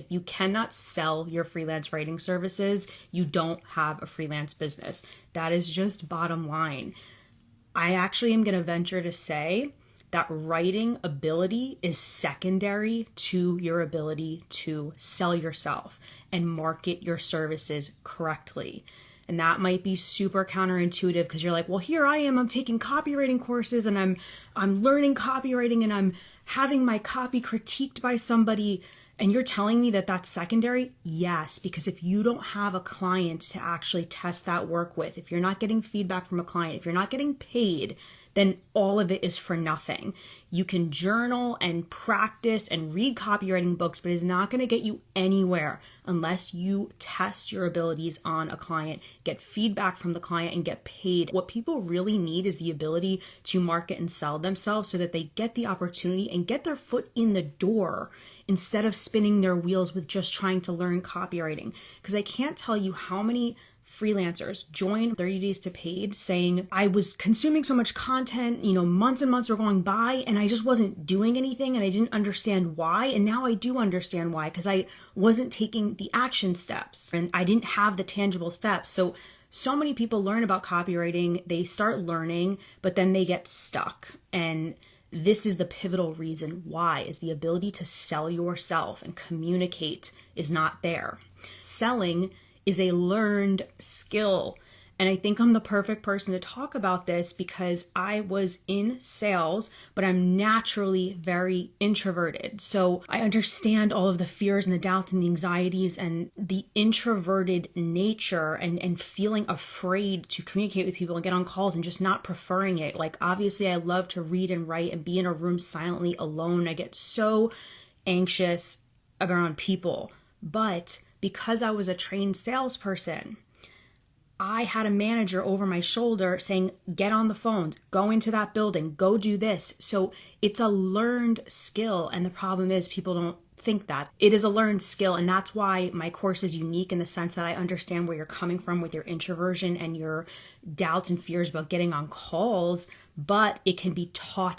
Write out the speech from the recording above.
If you cannot sell your freelance writing services, you don't have a freelance business. That is just bottom line. I actually am going to venture to say that writing ability is secondary to your ability to sell yourself and market your services correctly. And that might be super counterintuitive because you're like, well, here I am, I'm taking copywriting courses and I'm learning copywriting and I'm having my copy critiqued by somebody. And you're telling me that that's secondary? Yes, because if you don't have a client to actually test that work with, if you're not getting feedback from a client, if you're not getting paid, then all of it is for nothing. You can journal and practice and read copywriting books, but it's not going to get you anywhere unless you test your abilities on a client, get feedback from the client, and get paid. What people really need is the ability to market and sell themselves so that they get the opportunity and get their foot in the door instead of spinning their wheels with just trying to learn copywriting. Because I can't tell you how many freelancers join 30 days to paid saying, I was consuming so much content, months and months were going by and I just wasn't doing anything and I didn't understand why. And now I do understand why, because I wasn't taking the action steps and I didn't have the tangible steps. So many people learn about copywriting, they start learning, but then they get stuck. And this is the pivotal reason why, is the ability to sell yourself and communicate is not there. Selling is a learned skill. And I think I'm the perfect person to talk about this because I was in sales, but I'm naturally very introverted. So I understand all of the fears and the doubts and the anxieties and the introverted nature and feeling afraid to communicate with people and get on calls and just not preferring it. Like, obviously I love to read and write and be in a room silently alone. I get so anxious around people, but because I was a trained salesperson, I had a manager over my shoulder saying, get on the phones, go into that building, go do this. So it's a learned skill. And the problem is people don't think that. It is a learned skill. And that's why my course is unique in the sense that I understand where you're coming from with your introversion and your doubts and fears about getting on calls, but it can be taught